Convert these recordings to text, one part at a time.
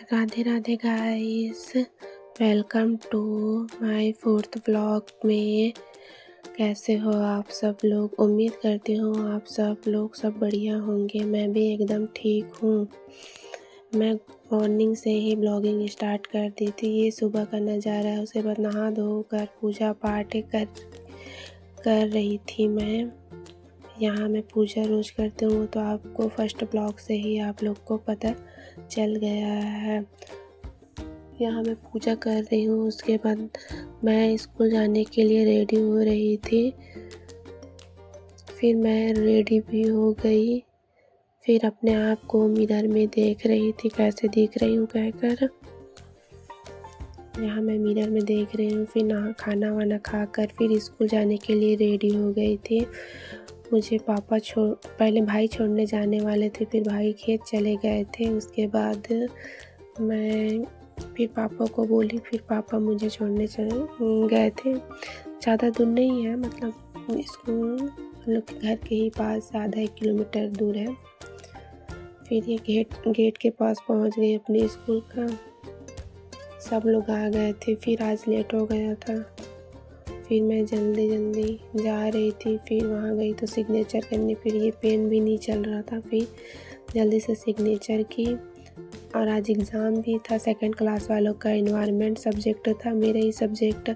Radhe Radhe guys, welcome to my fourth vlog में। कैसे हो आप सब लोग? उम्मीद करती हूँ आप सब लोग सब बढ़िया होंगे। मैं भी एकदम ठीक हूँ। मैं मॉर्निंग से ही ब्लॉगिंग स्टार्ट कर दी थी। ये सुबह का नज़ारा है। उसके बाद नहा धो कर पूजा पाठ कर रही थी। मैं यहाँ मैं पूजा रोज़ करती हूँ, तो आपको फर्स्ट ब्लॉग से ही आप लोग को पता चल गया है। यहाँ मैं पूजा कर रही हूँ। उसके बाद मैं स्कूल जाने के लिए रेडी हो रही थी। फिर मैं रेडी भी हो गई। फिर अपने आप को मिरर में देख रही थी, कैसे दिख रही हूँ कहकर। यहाँ मैं मिरर में देख रही हूँ। फिर खाना वाना खाकर फिर स्कूल जाने के लिए रेडी हो गई थी। मुझे पहले भाई छोड़ने जाने वाले थे, फिर भाई खेत चले गए थे। उसके बाद मैं फिर पापा को बोली, फिर पापा मुझे छोड़ने चले गए थे। ज़्यादा दूर नहीं है, मतलब स्कूल हम लोग के घर के ही पास आधा 1 किलोमीटर दूर है। फिर ये गेट के पास पहुंच गई अपने स्कूल का। सब लोग आ गए थे। फिर आज लेट हो गया था। फिर मैं जल्दी जा रही थी। फिर वहाँ गई तो सिग्नेचर करने, फिर ये पेन भी नहीं चल रहा था। फिर जल्दी से सिग्नेचर की। और आज एग्ज़ाम भी था। 2nd क्लास वालों का एनवायरनमेंट सब्जेक्ट था, मेरा ही सब्जेक्ट।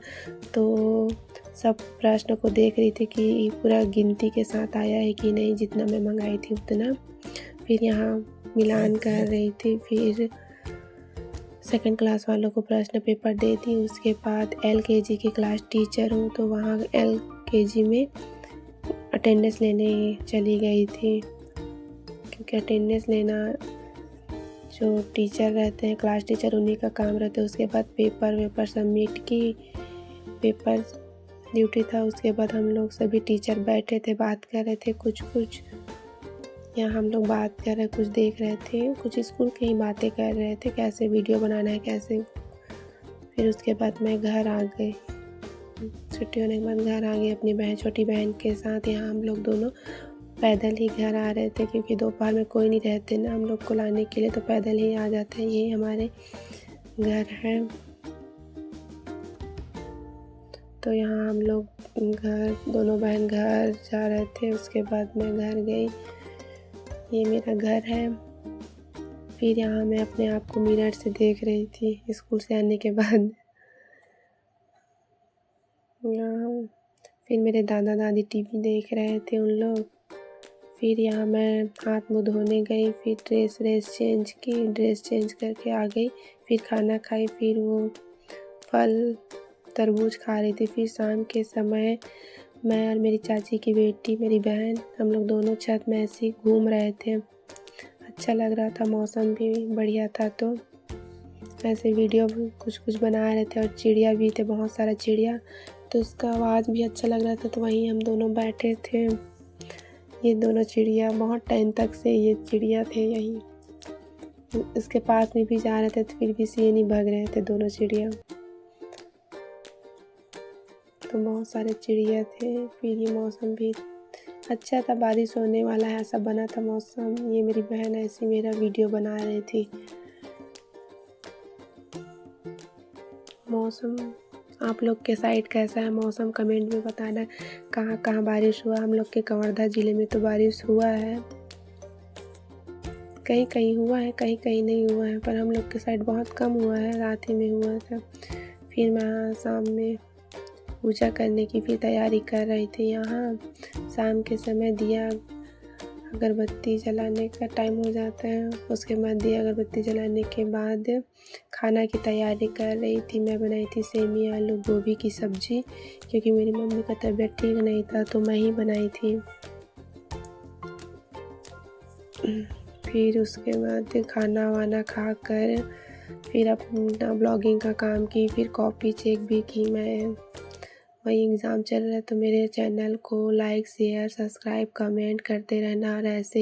तो सब प्रश्न को देख रही थी कि पूरा गिनती के साथ आया है कि नहीं, जितना मैं मंगाई थी उतना। फिर यहाँ मिलान कर रही थी। फिर 2nd क्लास वालों को प्रश्न पेपर दे दी। उसके बाद LKG की क्लास टीचर हूँ, तो वहाँ LKG में अटेंडेंस लेने चली गई थी, क्योंकि अटेंडेंस लेना जो टीचर रहते हैं, क्लास टीचर, उन्हीं का काम रहता है। उसके बाद पेपर सबमिट की। पेपर ड्यूटी था। उसके बाद हम लोग सभी टीचर बैठे थे, बात कर रहे थे कुछ। यहाँ हम लोग बात कर रहे, कुछ देख रहे थे, कुछ स्कूल की ही बातें कर रहे थे, कैसे वीडियो बनाना है कैसे। फिर उसके बाद मैं घर आ गई। छुट्टी होने के बाद घर आ गई अपनी छोटी बहन के साथ। यहाँ हम लोग दोनों पैदल ही घर आ रहे थे, क्योंकि दोपहर में कोई नहीं रहते ना हम लोग को लाने के लिए, तो पैदल ही आ जाते हैं। यही हमारे घर है। तो यहाँ हम लोग दोनों बहन घर जा रहे थे। उसके बाद मैं घर गई। ये मेरा घर है। फिर यहाँ मैं अपने आप को मिरर से देख रही थी स्कूल से आने के बाद। यहाँ फिर मेरे दादा दादी टीवी देख रहे थे उन लोग। फिर यहाँ मैं हाथ मुँह धोने गई। फिर ड्रेस चेंज करके आ गई। फिर खाना खाई। फिर वो फल तरबूज खा रही थी। फिर शाम के समय मैं और मेरी चाची की बेटी, मेरी बहन, हम लोग दोनों छत में ऐसे ही घूम रहे थे। अच्छा लग रहा था, मौसम भी बढ़िया था, तो ऐसे वीडियो भी कुछ बना रहे थे। और चिड़िया भी थे, बहुत सारा चिड़िया, तो उसका आवाज़ भी अच्छा लग रहा था। तो वहीं हम दोनों बैठे थे। ये दोनों चिड़िया बहुत टाइम तक से ये चिड़िया थे यहीं, इसके पास में भी जा रहे थे, तो फिर भी से नहीं भाग रहे थे दोनों चिड़िया। तो बहुत सारे चिड़िया थे। फिर ये मौसम भी अच्छा था, बारिश होने वाला है ऐसा बना था मौसम। ये मेरी बहन ऐसी मेरा वीडियो बना रही थी। मौसम आप लोग के साइड कैसा है मौसम, कमेंट में बताना। कहाँ बारिश हुआ? हम लोग के कवर्धा ज़िले में तो बारिश हुआ है, कहीं हुआ है, कहीं नहीं हुआ है, पर हम लोग के साइड बहुत कम हुआ है। रात ही में हुआ था। फिर मैं शाम में पूजा करने की फिर तैयारी कर रही थी। यहाँ शाम के समय दिया अगरबत्ती जलाने का टाइम हो जाता है। उसके बाद दिया अगरबत्ती जलाने के बाद खाना की तैयारी कर रही थी। मैं बनाई थी सेमिया आलू गोभी की सब्जी, क्योंकि मेरी मम्मी का तबीयत ठीक नहीं था, तो मैं ही बनाई थी। फिर उसके बाद खाना वाना खाकर फिर अपना ब्लॉगिंग का काम की। फिर कॉपी चेक भी की मैं। वही एग्ज़ाम चल रहा है, तो मेरे चैनल को लाइक शेयर सब्सक्राइब कमेंट करते रहना। और ऐसे